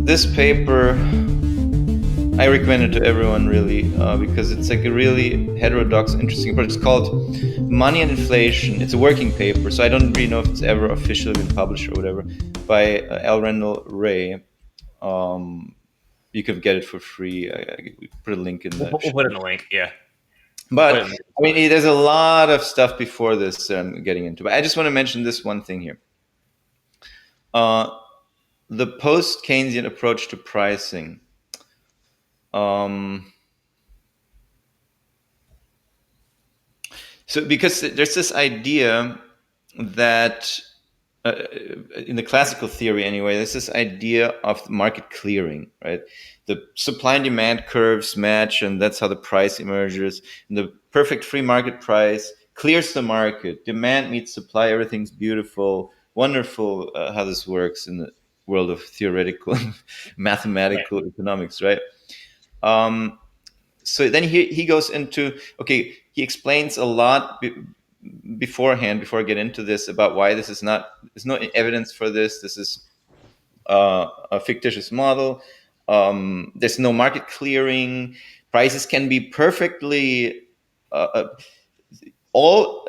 this paper, I recommend it to everyone really because it's like a really heterodox, interesting approach. It's called Money and Inflation. It's a working paper, so I don't really know if it's ever officially been published or whatever, by Randall Wray. You can get it for free. We put a link in the We'll put it in the link, yeah. But I mean, there's a lot of stuff before this I'm getting into. But I just want to mention this one thing here. The post-Keynesian approach to pricing. So because there's this idea that in the classical theory anyway, there's this idea of market clearing, right? The supply and demand curves match, and that's how the price emerges. And the perfect free market price clears the market. Demand meets supply. Everything's beautiful, wonderful. How this works in the world of theoretical, mathematical economics, right? So then he goes into, okay, he explains a lot beforehand, before I get into this, about why this is not, there's no evidence for this. This is a fictitious model. There's no market clearing. Prices can be perfectly, all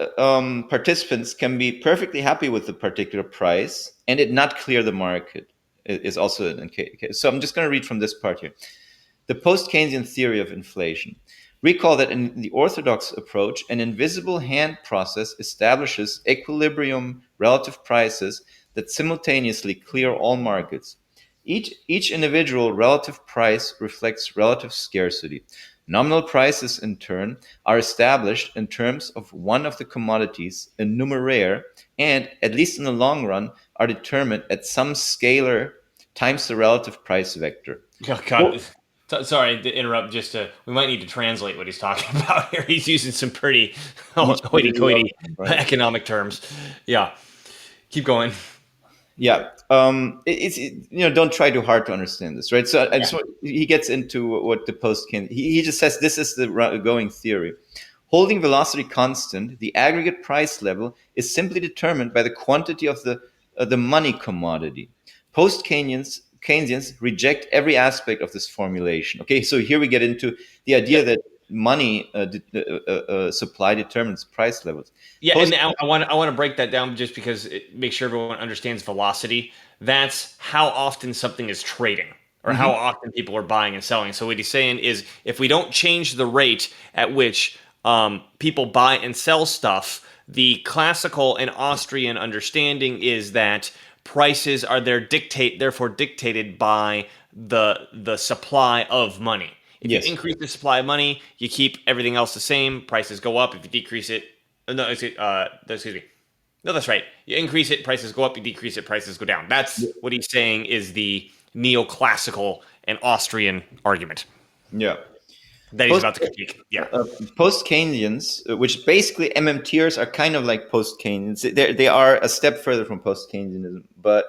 participants can be perfectly happy with the particular price and it not clear the market is also an case. So I'm just going to read from this part here. The post-Keynesian theory of inflation. Recall that in the orthodox approach, an invisible hand process establishes equilibrium relative prices that simultaneously clear all markets. Each individual relative price reflects relative scarcity. Nominal prices, in turn, are established in terms of one of the commodities, a numeraire, and, at least in the long run, are determined at some scalar times the relative price vector. Oh, God. Sorry to interrupt. We might need to translate what he's talking about here. He's using some pretty hoity-toity economic terms. Yeah, keep going. Yeah, don't try too hard to understand this, right? So he gets into what the post-Keynesian. He just says this is the going theory. Holding velocity constant, the aggregate price level is simply determined by the quantity of the money commodity. Post-Keynesians reject every aspect of this formulation. Okay, so here we get into the idea that money supply determines price levels. Yeah, and I want to break that down just because it makes sure everyone understands velocity. That's how often something is trading, or how often people are buying and selling. So what he's saying is, if we don't change the rate at which people buy and sell stuff, the classical and Austrian understanding is that prices are therefore dictated by the supply of money. If you increase the supply of money, you keep everything else the same. Prices go up. If you decrease it, excuse me. No, that's right. You increase it, prices go up. You decrease it, prices go down. That's what he's saying is the neoclassical and Austrian argument. Yeah. That he's about to critique. Yeah. Post-Keynesians, which basically MMTers are kind of like post-Keynesians. They are a step further from post-Keynesianism, but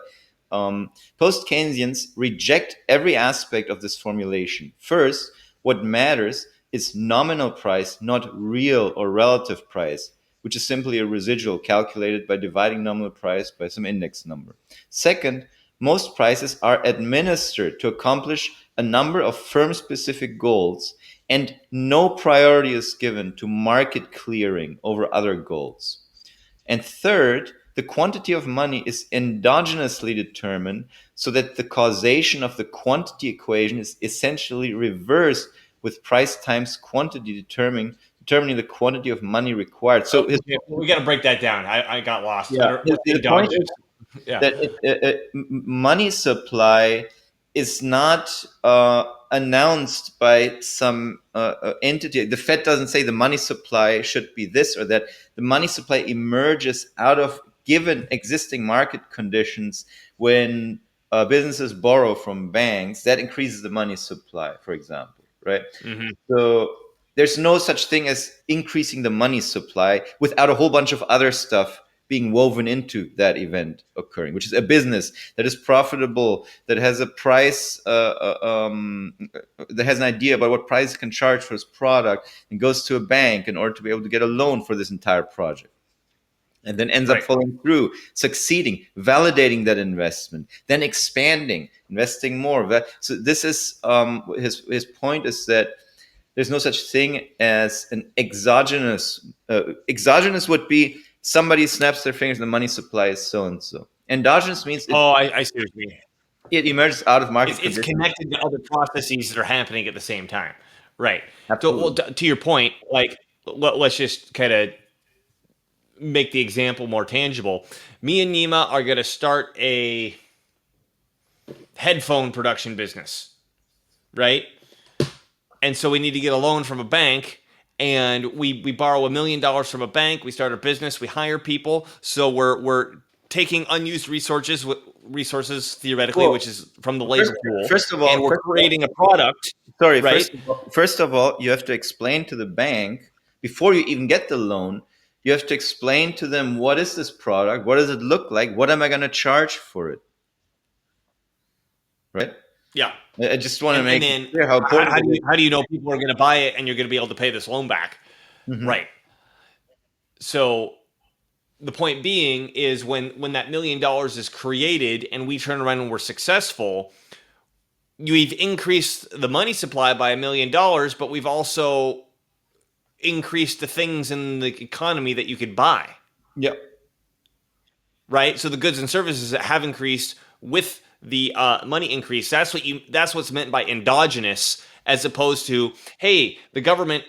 post-Keynesians reject every aspect of this formulation. First, what matters is nominal price, not real or relative price, which is simply a residual calculated by dividing nominal price by some index number. Second, most prices are administered to accomplish a number of firm-specific goals, and no priority is given to market clearing over other goals. And third, the quantity of money is endogenously determined so that the causation of the quantity equation is essentially reversed with price times quantity determining the quantity of money required. So we got to break that down. I got lost. Yeah, the point is that money supply is not announced by some entity. The Fed doesn't say the money supply should be this or that. The money supply emerges out of given existing market conditions when businesses borrow from banks. That increases the money supply, for example, right? So there's no such thing as increasing the money supply without a whole bunch of other stuff being woven into that event occurring, which is a business that is profitable, that has a price, that has an idea about what price it can charge for its product, and goes to a bank in order to be able to get a loan for this entire project. and then ends up following through, succeeding, validating that investment, then expanding, investing more. So this is his point is that there's no such thing as an exogenous. Exogenous would be somebody snaps their fingers and the money supply is so and so. Endogenous means I see what you mean. It emerges out of market It's connected to other processes that are happening at the same time, right? Absolutely. So, well, to your point, like let's just kind of make the example more tangible. Me and Nima are going to start a headphone production business, right? And so we need to get a loan from a bank, and we borrow $1 million from a bank. We start a business. We hire people. So we're taking unused resources theoretically, which is from the labor pool. First of all, and we're creating a product. Sorry, right? First of all, you have to explain to the bank before you even get the loan. You have to explain to them, what is this product? What does it look like? What am I going to charge for it? Right? Yeah. I just want to make it clear how important how do you know people are going to buy it and you're going to be able to pay this loan back? Mm-hmm. Right. So the point being is when that $1 million is created and we turn around and we're successful, we've increased the money supply by $1 million, but we've also increased the things in the economy that you could buy. Yep. Right. So the goods and services that have increased with the money increase. That's what's meant by endogenous, as opposed to, hey, the government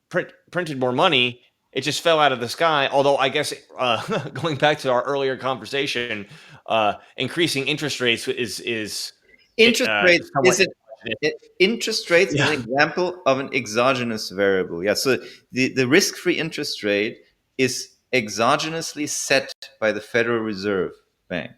printed more money. It just fell out of the sky. Although I guess going back to our earlier conversation, increasing interest rates is interest rates is an example of an exogenous variable. Yeah. So the risk-free interest rate is exogenously set by the Federal Reserve Bank.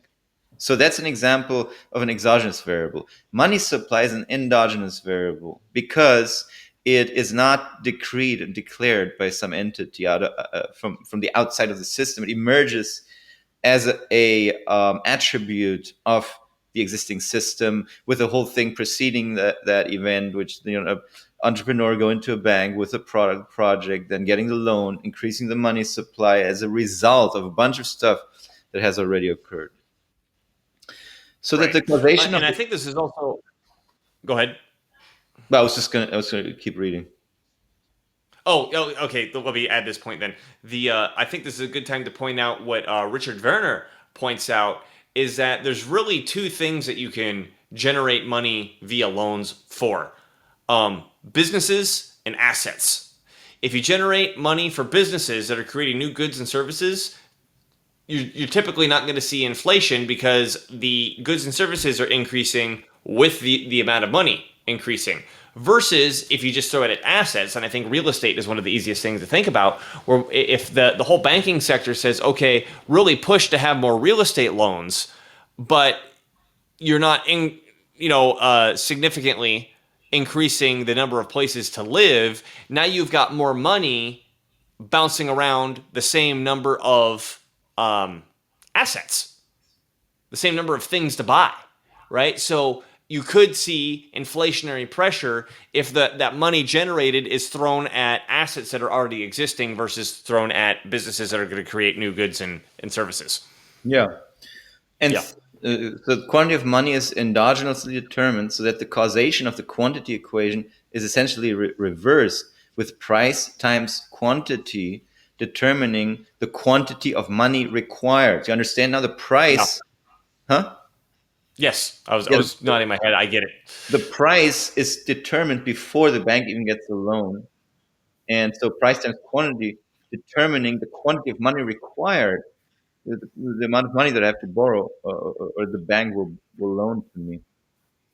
So that's an example of an exogenous variable. Money supply is an endogenous variable because it is not decreed and declared by some entity from the outside of the system. It emerges as a attribute of the existing system, with the whole thing preceding that event, which an entrepreneur going to a bank with a project, then getting the loan, increasing the money supply as a result of a bunch of stuff that has already occurred. So that the causation I think this is also. Go ahead. I was gonna keep reading. Oh, okay. Let me add this point then. I think this is a good time to point out what Richard Werner points out, is that there's really two things that you can generate money via loans for: businesses and assets. If you generate money for businesses that are creating new goods and services, you're typically not going to see inflation, because the goods and services are increasing with the amount of money increasing. Versus if you just throw it at assets, and I think real estate is one of the easiest things to think about, where if the whole banking sector says, okay, really push to have more real estate loans, but you're not significantly increasing the number of places to live, now you've got more money bouncing around the same number of assets, the same number of things to buy, right? So you could see inflationary pressure if that money generated is thrown at assets that are already existing versus thrown at businesses that are going to create new goods and services. Yeah. And the quantity of money is endogenously determined, so that the causation of the quantity equation is essentially reversed, with price times quantity determining the quantity of money required. You understand now? The price, huh? Yes, I was nodding my head. I get it. The price is determined before the bank even gets the loan, and so price times quantity determining the quantity of money required, the amount of money that I have to borrow, or the bank will loan to me.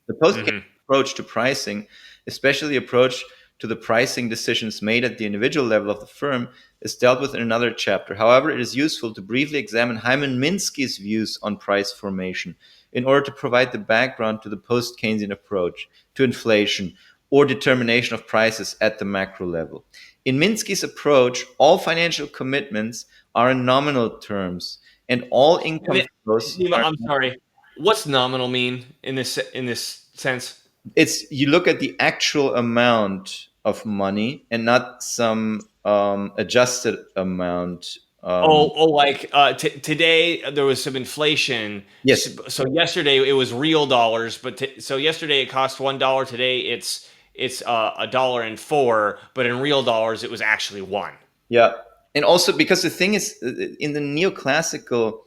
The Post-Keynesian approach to pricing, especially the approach to the pricing decisions made at the individual level of the firm, is dealt with in another chapter. However, it is useful to briefly examine Hyman Minsky's views on price formation in order to provide the background to the Post-Keynesian approach to inflation or determination of prices at the macro level. In Minsky's approach, all financial commitments are in nominal terms, and all income flows. I'm sorry. What's nominal mean in this sense? It's, you look at the actual amount of money and not some adjusted amount Like today there was some inflation. Yes. So yesterday it was real dollars, but so yesterday it cost $1. Today it's $1.04, but in real dollars it was actually one. Yeah, and also because the thing is, in the neoclassical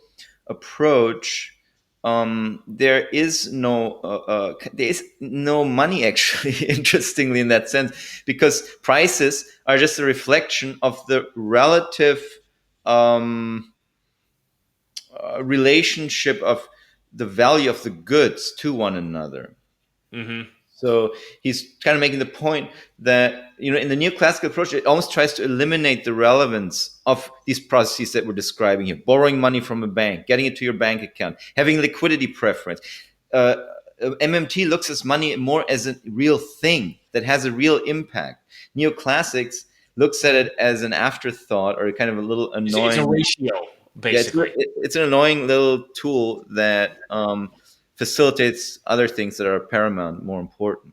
approach, there is no money actually. Interestingly, in that sense, because prices are just a reflection of the relative um, relationship of the value of the goods to one another. Mm-hmm. So he's kind of making the point that, in the neoclassical approach, it almost tries to eliminate the relevance of these processes that we're describing here: borrowing money from a bank, getting it to your bank account, having liquidity preference. MMT looks at money more as a real thing that has a real impact. Neoclassics looks at it as an afterthought, or kind of a little annoying. It's a ratio, basically. Yeah, it's an annoying little tool that facilitates other things that are paramount, more important.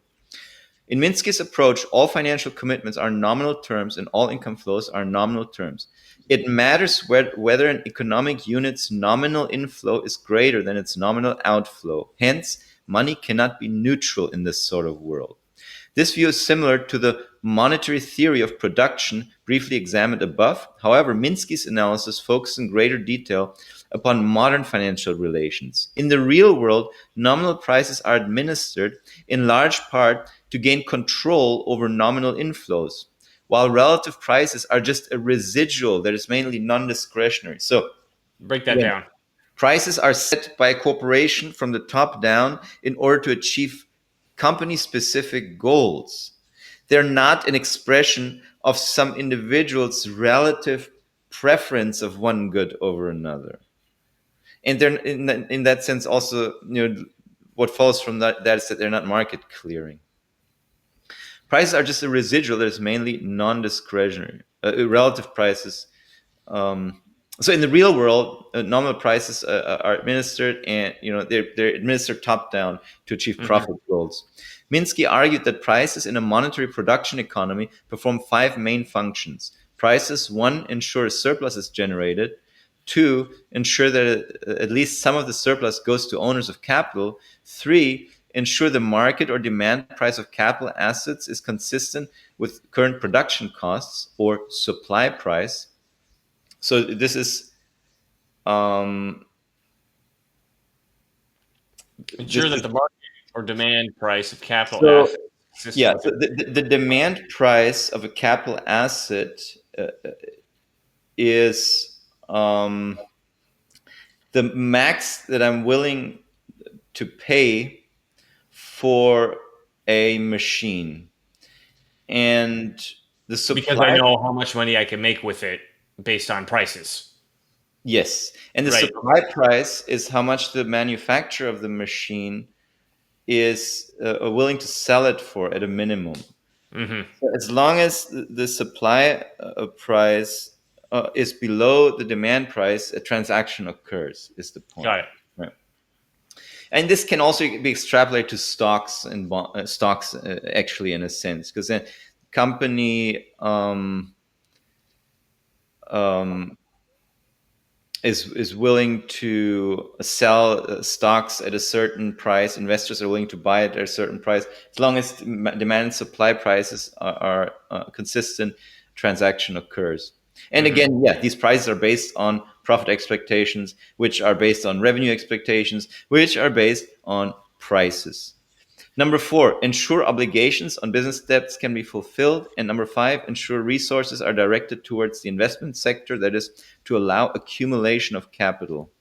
In Minsky's approach, all financial commitments are nominal terms and all income flows are nominal terms. It matters whether an economic unit's nominal inflow is greater than its nominal outflow. Hence, money cannot be neutral in this sort of world. This view is similar to the monetary theory of production briefly examined above. However, Minsky's analysis focuses in greater detail upon modern financial relations. In the real world, nominal prices are administered in large part to gain control over nominal inflows, while relative prices are just a residual that is mainly non-discretionary. So, break that down. Prices are set by a corporation from the top down in order to achieve company-specific goals. They're not an expression of some individual's relative preference of one good over another. And they're in that sense also, what follows from that is that they're not market clearing. Prices are just a residual that is mainly non-discretionary. Relative prices. So in the real world, nominal prices are administered, and they're administered top down to achieve profit goals. Minsky argued that prices in a monetary production economy perform 5 main functions. Prices, 1, ensure a surplus is generated. 2, ensure that at least some of the surplus goes to owners of capital. 3, ensure the market or demand price of capital assets is consistent with current production costs, or supply price. So this is ensure that the market or demand price of capital assets. Yeah, so the demand price of a capital asset is the max that I'm willing to pay for a machine, and the supply. Because I know how much money I can make with it based on prices. Yes, and the supply price is how much the manufacturer of the machine is willing to sell it for at a minimum. Mm-hmm. So as long as the supply price is below the demand price, a transaction occurs, is the point. Got it. Right. And this can also be extrapolated to stocks and stocks, actually, in a sense, because then company is willing to sell stocks at a certain price. Investors are willing to buy it at a certain price. As long as demand and supply prices are consistent, transaction occurs. And again, these prices are based on profit expectations, which are based on revenue expectations, which are based on prices. Number 4, ensure obligations on business debts can be fulfilled. And number 5, ensure resources are directed towards the investment sector, that is, to allow accumulation of capital.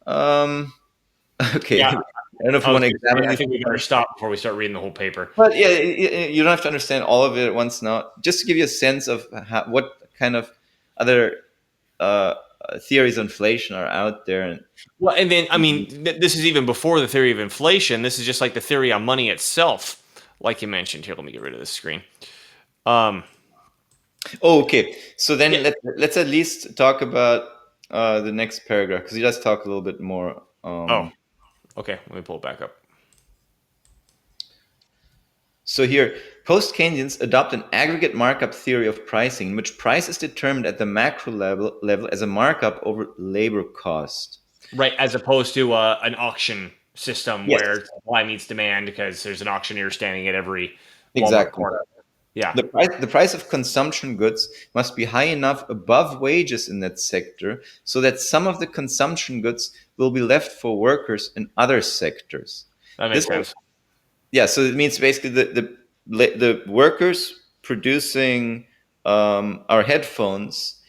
Okay. Yeah. I don't know if you want to examine I think we better stop before we start reading the whole paper. But yeah, you don't have to understand all of it at once now. Just to give you a sense of what kind of other theories of inflation are out there. Well, and then, I mean, this is even before the theory of inflation. This is just like the theory on money itself, like you mentioned. Here, let me get rid of this screen. Okay. So then let's at least talk about the next paragraph, because he does talk a little bit more. Okay. Let me pull it back up. So here, Post-Keynesians adopt an aggregate markup theory of pricing in which price is determined at the macro level as a markup over labor cost. Right, as opposed to an auction system Yes, where supply meets demand because there's an auctioneer standing at every Walmart exactly. corner. Yeah, The price of consumption goods must be high enough above wages in that sector so that some of the consumption goods will be left for workers in other sectors. that makes This, sense. yeah, so it means basically the workers producing our headphones,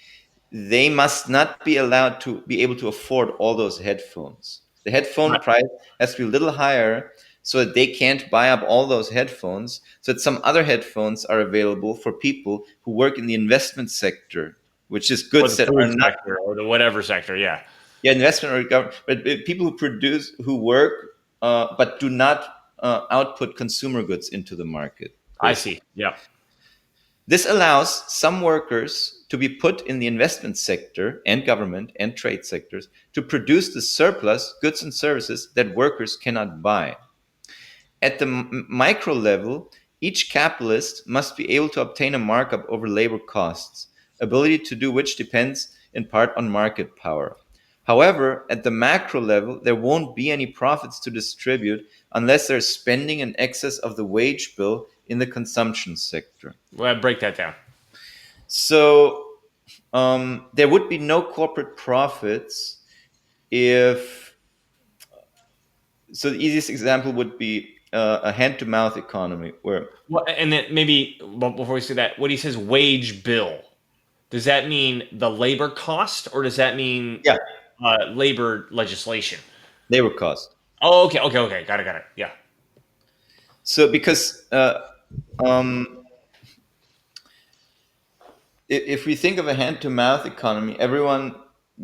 they must not be allowed to be able to afford all those headphones. The headphone Right. price has to be a little higher so that they can't buy up all those headphones, so that some other headphones are available for people who work in the investment sector, which is Or goods the that are food not, sector or the whatever sector. Yeah, investment or government, but people who produce, who work, but do not output consumer goods into the market, I basically. see. Yeah, This allows some workers to be put in the investment sector and government and trade sectors to produce the surplus goods and services that workers cannot buy. At the micro level, each capitalist must be able to obtain a markup over labor costs, ability to do which depends in part on market power. However, at the macro level, there won't be any profits to distribute unless there's spending in excess of the wage bill in the consumption sector. well, break that down. So there would be no corporate profits if. So the easiest example would be a hand-to-mouth economy, where Well, and then maybe before we say that, what he says wage bill, does that mean the labor cost or does that mean yeah, labor legislation? labor cost. Oh, okay. Got it. Yeah. So because um, if we think of a hand-to-mouth economy, everyone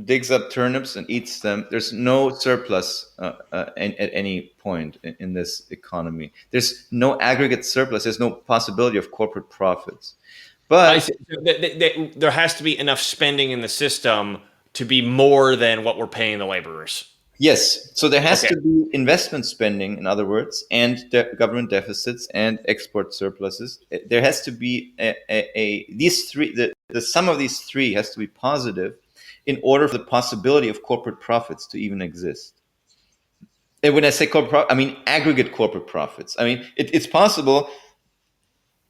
digs up turnips and eats them. There's no surplus at any point in this economy. There's no aggregate surplus. There's no possibility of corporate profits. I But see. So there has to be enough spending in the system to be more than what we're paying the laborers. yes, so there has Okay. to be investment spending, in other words, and government deficits and export surpluses. There has to be these three. The sum of these three has to be positive, in order for the possibility of corporate profits to even exist. And when I say corporate, I mean aggregate corporate profits. I mean it's possible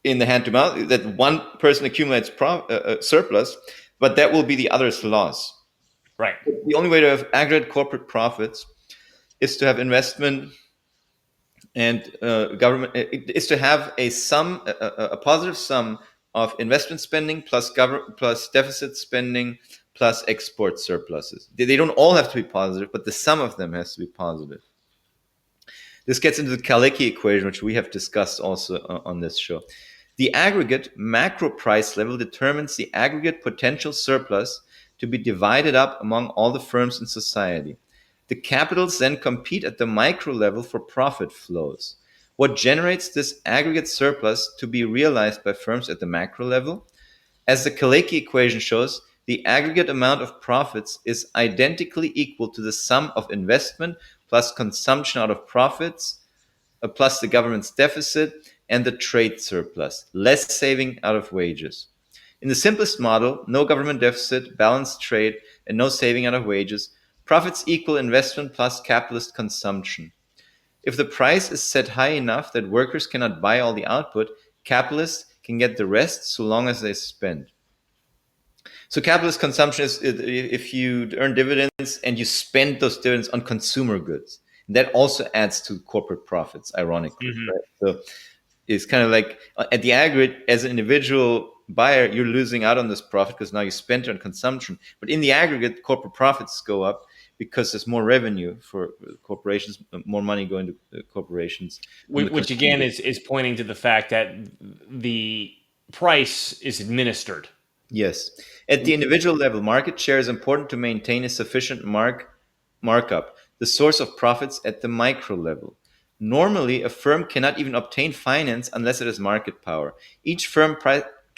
in the hand to mouth that one person accumulates surplus, but that will be the other's loss. Right. The only way to have aggregate corporate profits is to have investment and government. It is to have a sum, a positive sum of investment spending plus government plus deficit spending plus export surpluses. They don't all have to be positive, but the sum of them has to be positive. This gets into the Kalecki equation, which we have discussed also on this show. The aggregate macro price level determines the aggregate potential surplus to be divided up among all the firms in society. The capitals then compete at the micro level for profit flows. What generates this aggregate surplus to be realized by firms at the macro level? As the Kalecki equation shows, the aggregate amount of profits is identically equal to the sum of investment plus consumption out of profits plus the government's deficit and the trade surplus, less saving out of wages. In the simplest model, no government deficit, balanced trade, and no saving out of wages, profits equal investment plus capitalist consumption. If the price is set high enough that workers cannot buy all the output, capitalists can get the rest so long as they spend. So capitalist consumption is if you earn dividends and you spend those dividends on consumer goods. That also adds to corporate profits, ironically. Mm-hmm. Right? So it's kind of like at the aggregate, as an individual buyer, you're losing out on this profit because now you spent it on consumption. But in the aggregate, corporate profits go up because there's more revenue for corporations, more money going to corporations. Which again is pointing to the fact that the price is administered. Yes. At the individual level, market share is important to maintain a sufficient markup, the source of profits at the micro level. Normally, a firm cannot even obtain finance unless it has market power. Each firm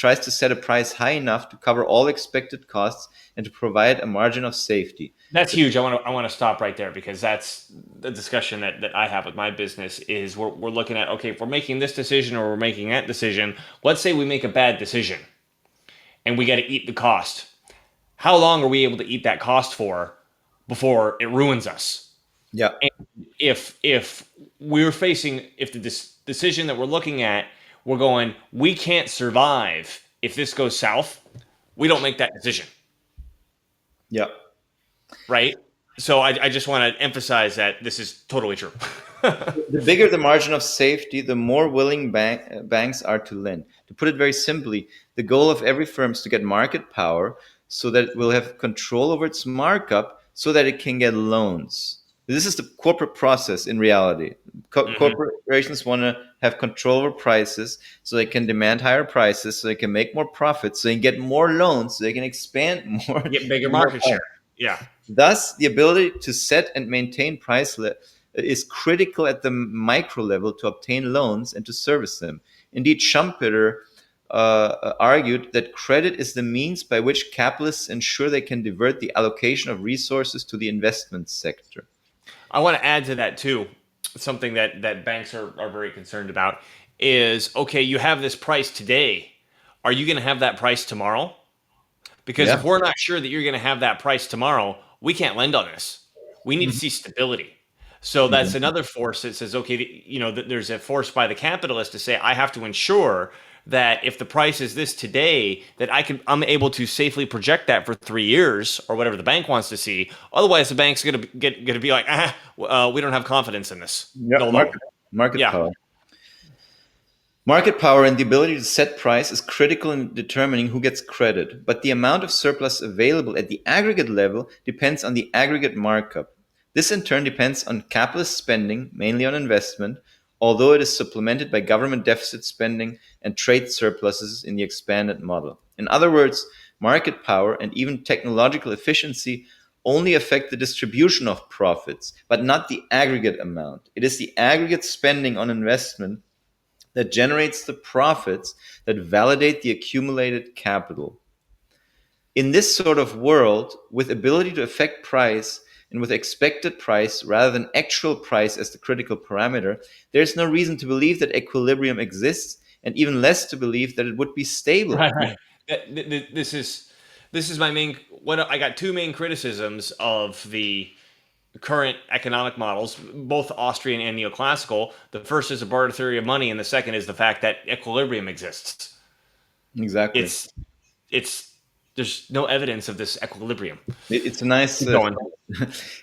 tries to set a price high enough to cover all expected costs and to provide a margin of safety. That's huge. I want to stop right there, because that's the discussion that I have with my business. Is we're looking at, okay, if we're making this decision or we're making that decision, let's say we make a bad decision and we got to eat the cost. How long are we able to eat that cost for before it ruins us? Yeah. And if the decision that we're looking at, we're going, we can't survive if this goes south, we don't make that decision. Yeah. Right? So I just want to emphasize that this is totally true. The bigger the margin of safety, the more willing banks are to lend. To put it very simply, the goal of every firm is to get market power so that it will have control over its markup so that it can get loans. This is the corporate process in reality. Corporations want to have control over prices so they can demand higher prices, so they can make more profits, so they can get more loans, so they can expand more. Get bigger market share. Yeah. Thus, the ability to set and maintain price is critical at the micro level to obtain loans and to service them. Indeed, Schumpeter argued that credit is the means by which capitalists ensure they can divert the allocation of resources to the investment sector. I want to add to that too. Something that banks are very concerned about is, okay, you have this price today. Are you going to have that price tomorrow? Because if we're not sure that you're going to have that price tomorrow, we can't lend on this. We need to see stability. So that's another force that says, okay, there's a force by the capitalist to say, I have to ensure that if the price is this today, that I'm able to safely project that for 3 years or whatever the bank wants to see. Otherwise, the bank's going to be like, we don't have confidence in this. Market power. Market power and the ability to set price is critical in determining who gets credit, but the amount of surplus available at the aggregate level depends on the aggregate markup. This in turn depends on capitalist spending, mainly on investment, although it is supplemented by government deficit spending and trade surpluses in the expanded model. In other words, market power and even technological efficiency only affect the distribution of profits, but not the aggregate amount. It is the aggregate spending on investment that generates the profits that validate the accumulated capital. In this sort of world, with ability to affect price and with expected price rather than actual price as the critical parameter, there is no reason to believe that equilibrium exists, and even less to believe that it would be stable. Right. This is my main. I got two main criticisms of the current economic models, both Austrian and neoclassical. The first is the barter theory of money, and the second is the fact that equilibrium exists. Exactly. There's no evidence of this equilibrium. It's a nice.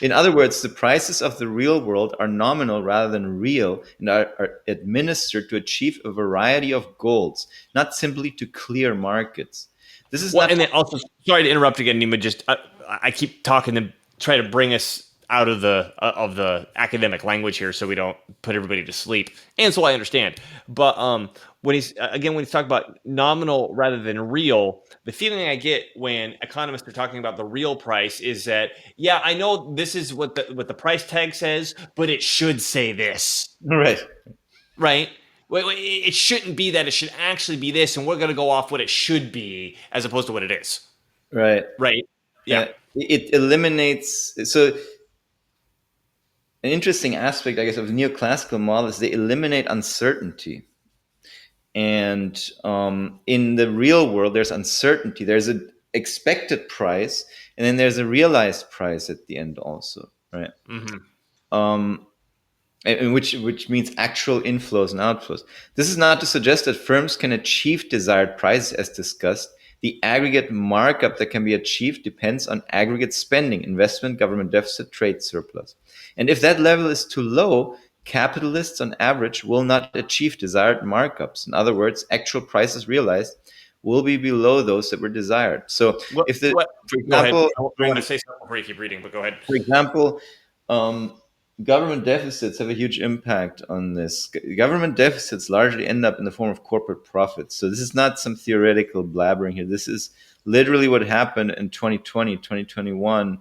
In other words, the prices of the real world are nominal rather than real, and are administered to achieve a variety of goals, not simply to clear markets. This is and then also, sorry to interrupt again, Nima. Just I keep talking to try to bring us out of the academic language here, so we don't put everybody to sleep, and so I understand. But when he's talking about nominal rather than real, the feeling I get when economists are talking about the real price is that, yeah, I know this is what the price tag says, but it should say this, right? It shouldn't be that. It should actually be this, and we're going to go off what it should be as opposed to what it is. Right. Yeah. It eliminates. So an interesting aspect, I guess, of the neoclassical model is they eliminate uncertainty. And in the real world, there's uncertainty. There's an expected price, and then there's a realized price at the end also, right? And which means actual inflows and outflows. This is not to suggest that firms can achieve desired prices as discussed. The aggregate markup that can be achieved depends on aggregate spending, investment, government deficit, trade surplus. And if that level is too low, capitalists on average will not achieve desired markups. In other words, actual prices realized will be below those that were desired. So for example, I want to say something before you keep reading, but go ahead. For example, government deficits have a huge impact on this. Government deficits largely end up in the form of corporate profits. So this is not some theoretical blabbering here. This is literally what happened in 2020, 2021.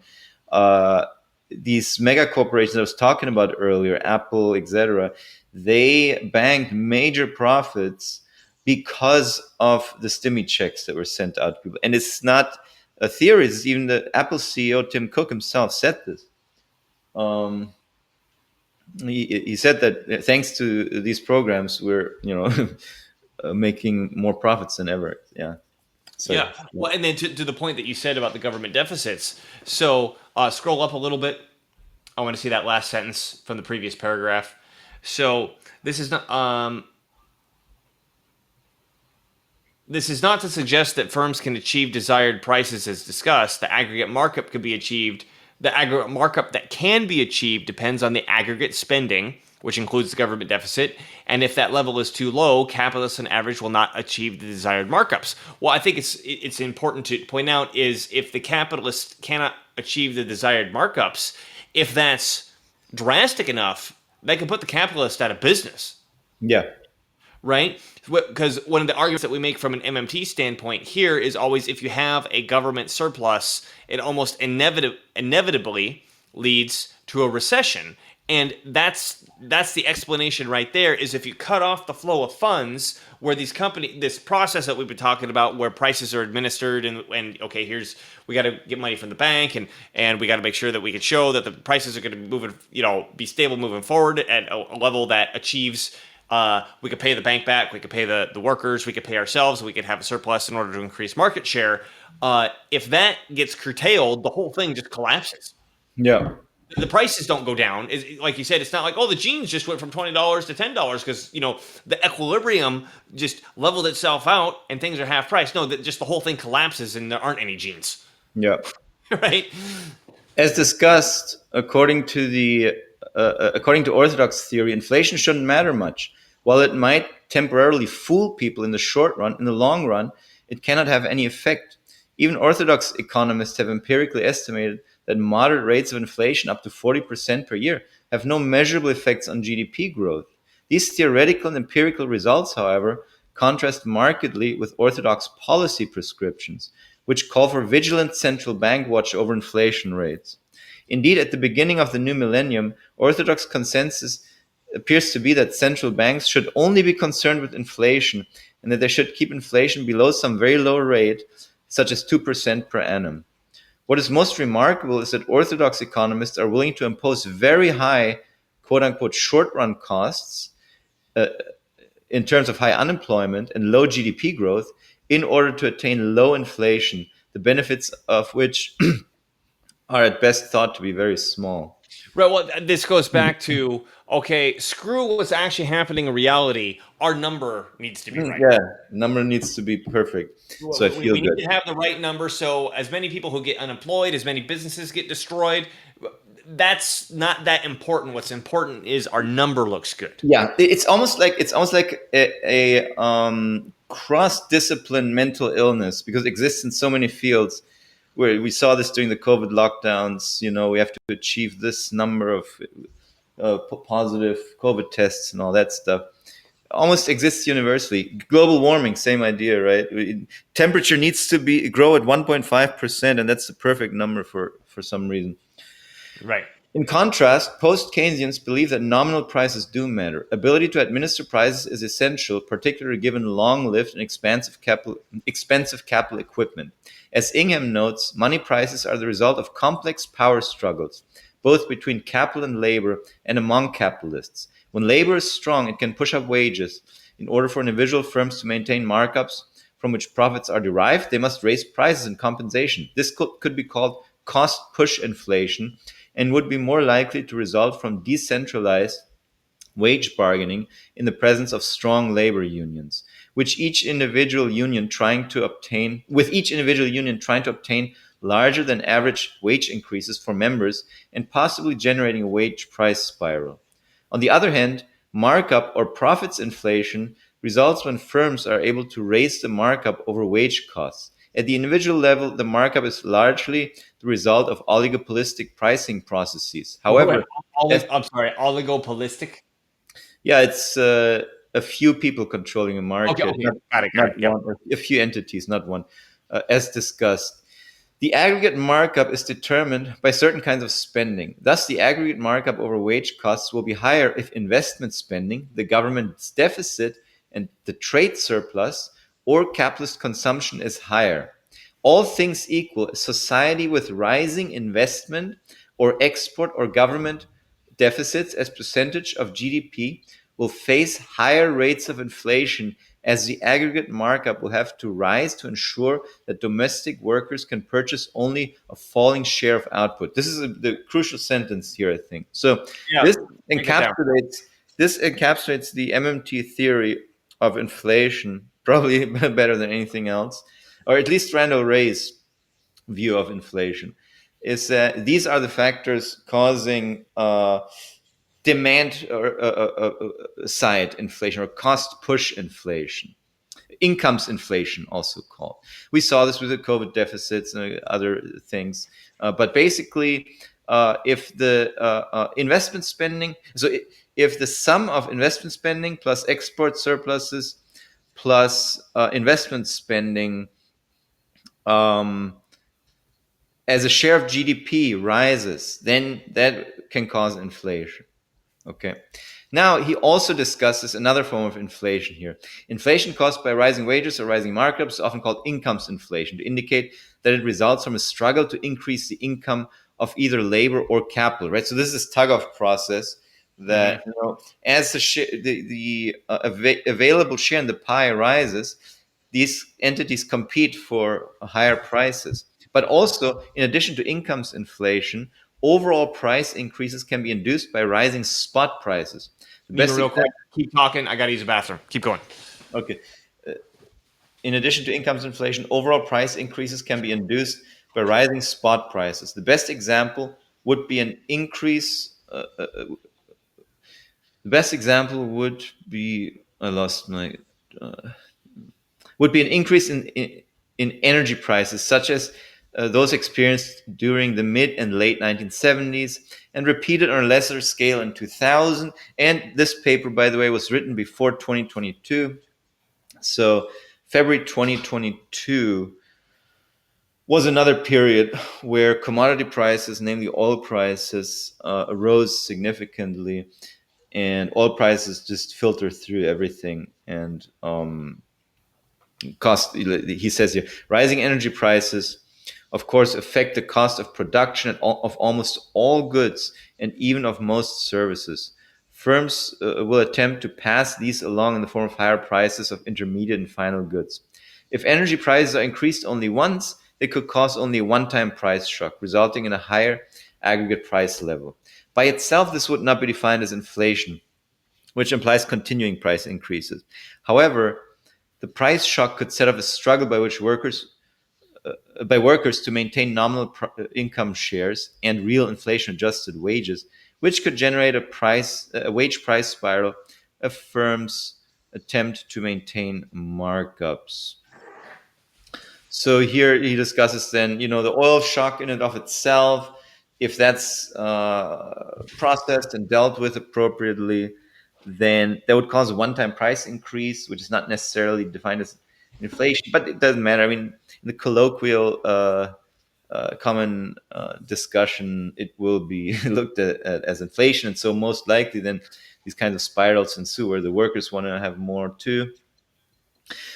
These mega corporations I was talking about earlier, Apple, etc., they banked major profits because of the stimmy checks that were sent out to people. And it's not a theory. It's even the Apple CEO Tim Cook himself said this. He said that thanks to these programs, we're making more profits than ever. Yeah. So, yeah. Well, and then to the point that you said about the government deficits. So scroll up a little bit. I want to see that last sentence from the previous paragraph. So this is not. This is not to suggest that firms can achieve desired prices as discussed. The aggregate markup could be achieved. The aggregate markup that can be achieved depends on the aggregate spending, which includes the government deficit. And if that level is too low, capitalists on average will not achieve the desired markups. Well, I think it's important to point out is if the capitalists cannot achieve the desired markups, if that's drastic enough, they can put the capitalist out of business. Yeah. Right? Because one of the arguments that we make from an MMT standpoint here is always if you have a government surplus, it almost inevitably leads to a recession. And that's the explanation right there is if you cut off the flow of funds where this process that we've been talking about where prices are administered and okay, we got to get money from the bank and we got to make sure that we can show that the prices are going to be stable moving forward at a level that achieves we could pay the bank back, we could pay the workers, we could pay ourselves, we could have a surplus in order to increase market share. If that gets curtailed, the whole thing just collapses. Yeah. The prices don't go down. Like you said, it's not like, the jeans just went from $20 to $10 because, the equilibrium just leveled itself out and things are half price. No, just the whole thing collapses and there aren't any jeans. Yeah. Right? As discussed, according to Orthodox theory, inflation shouldn't matter much. While it might temporarily fool people in the short run, in the long run, it cannot have any effect. Even Orthodox economists have empirically estimated that moderate rates of inflation up to 40% per year have no measurable effects on GDP growth. These theoretical and empirical results, however, contrast markedly with Orthodox policy prescriptions, which call for vigilant central bank watch over inflation rates. Indeed, at the beginning of the new millennium, Orthodox consensus appears to be that central banks should only be concerned with inflation and that they should keep inflation below some very low rate, such as 2% per annum. What is most remarkable is that Orthodox economists are willing to impose very high, quote-unquote, short-run costs in terms of high unemployment and low GDP growth in order to attain low inflation, the benefits of which are at best thought to be very small. Right. Well, this goes back to, okay, screw what's actually happening in reality. Our number needs to be right. Yeah, number needs to be perfect. So I feel we need to have the right number. So as many people who get unemployed, as many businesses get destroyed, that's not that important. What's important is our number looks good. Yeah, it's almost like a cross-discipline mental illness because it exists in so many fields. Where we saw this during the COVID lockdowns, we have to achieve this number of positive COVID tests and all that stuff. Almost exists universally. Global warming, same idea, right? Temperature needs to grow at 1.5%, and that's the perfect number for some reason. Right. In contrast, post-Keynesians believe that nominal prices do matter. Ability to administer prices is essential, particularly given long-lived and expensive capital equipment. As Ingham notes, money prices are the result of complex power struggles, both between capital and labor and among capitalists. When labor is strong, it can push up wages. In order for individual firms to maintain markups from which profits are derived, they must raise prices in compensation. This could be called cost-push inflation, and would be more likely to result from decentralized wage bargaining in the presence of strong labor unions, with each individual union trying to obtain larger than average wage increases for members and possibly generating a wage price spiral. On the other hand, markup or profits inflation results when firms are able to raise the markup over wage costs. At the individual level, the markup is largely the result of oligopolistic pricing processes. However, oligopolistic? Yeah, it's a few people controlling a market. Okay. Got it. A few entities, not one. As discussed, the aggregate markup is determined by certain kinds of spending. Thus, the aggregate markup over wage costs will be higher if investment spending, the government's deficit, and the trade surplus or capitalist consumption is higher. All things equal, a society with rising investment or export or government deficits as percentage of GDP will face higher rates of inflation, as the aggregate markup will have to rise to ensure that domestic workers can purchase only a falling share of output. This is the crucial sentence here, I think. So Yeah, this break it down. encapsulates the MMT theory of inflation, probably better than anything else, or at least Randall Wray's view of inflation. Is that these are the factors causing demand or side inflation or cost push inflation, incomes inflation also called. We saw this with the COVID deficits and other things. But basically, if the investment spending, if the sum of investment spending plus export surpluses plus investment spending as a share of GDP rises, then that can cause inflation. Okay. Now, he also discusses another form of inflation here. Inflation caused by rising wages or rising markups is often called incomes inflation, to indicate that it results from a struggle to increase the income of either labor or capital, right? So this is tug-of process that, as the available share in the pie rises, these entities compete for higher prices. But also, in addition to incomes inflation, overall price increases can be induced by rising spot prices. Real quick, keep talking. I got to use the bathroom. Keep going. Okay. In addition to incomes inflation, overall price increases can be induced by rising spot prices. The best example would be an increase. The best example would be I lost my. Would be an increase in energy prices, such as those experienced during the mid and late 1970s and repeated on a lesser scale in 2000. And this paper, by the way, was written before 2022. So February 2022 was another period where commodity prices, namely oil prices, rose significantly, and oil prices just filter through everything. And cost, he says here, rising energy prices, of course, affect the cost of production of almost all goods and even of most services. Firms will attempt to pass these along in the form of higher prices of intermediate and final goods. If energy prices are increased only once, they could cause only a one-time price shock, resulting in a higher aggregate price level. By itself, this would not be defined as inflation, which implies continuing price increases. However, the price shock could set off a struggle by workers to maintain nominal income shares and real inflation-adjusted wages, which could generate a wage price spiral if firms attempt to maintain markups. So here he discusses then, the oil shock in and of itself, if that's processed and dealt with appropriately, then that would cause a one-time price increase, which is not necessarily defined as inflation, but it doesn't matter. I mean, in the colloquial common discussion, it will be looked at as inflation. And so most likely then these kinds of spirals ensue where the workers want to have more too.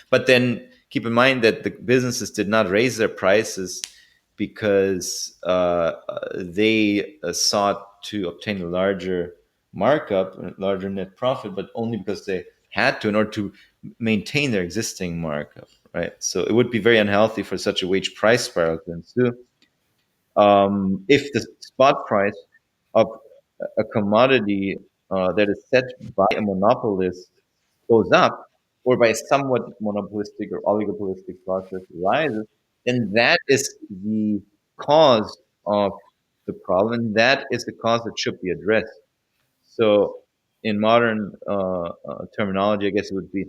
But then keep in mind that the businesses did not raise their prices because they sought to obtain a larger markup, a larger net profit, but only because they had to in order to maintain their existing markup, right? So it would be very unhealthy for such a wage price spiral to ensue. If the spot price of a commodity that is set by a monopolist goes up, or by a somewhat monopolistic or oligopolistic process rises, then that is the cause of the problem, and that is the cause that should be addressed. So, in modern terminology, I guess it would be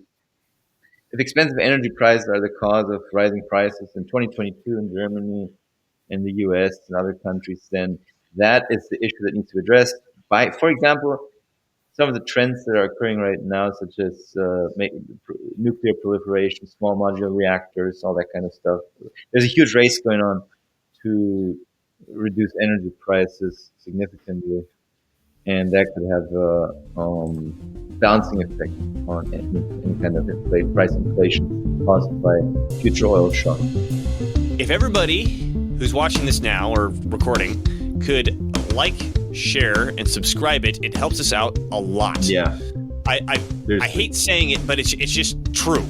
if expensive energy prices are the cause of rising prices in 2022 in Germany, in the US, and other countries, then that is the issue that needs to be addressed by, for example, some of the trends that are occurring right now, such as nuclear proliferation, small modular reactors, all that kind of stuff. There's a huge race going on to reduce energy prices significantly. and that could have a bouncing effect on any kind of price inflation caused by future oil shock. If everybody who's watching this now or recording could like, share, and subscribe it helps us out a lot. Yeah. I hate saying it, but it's just true.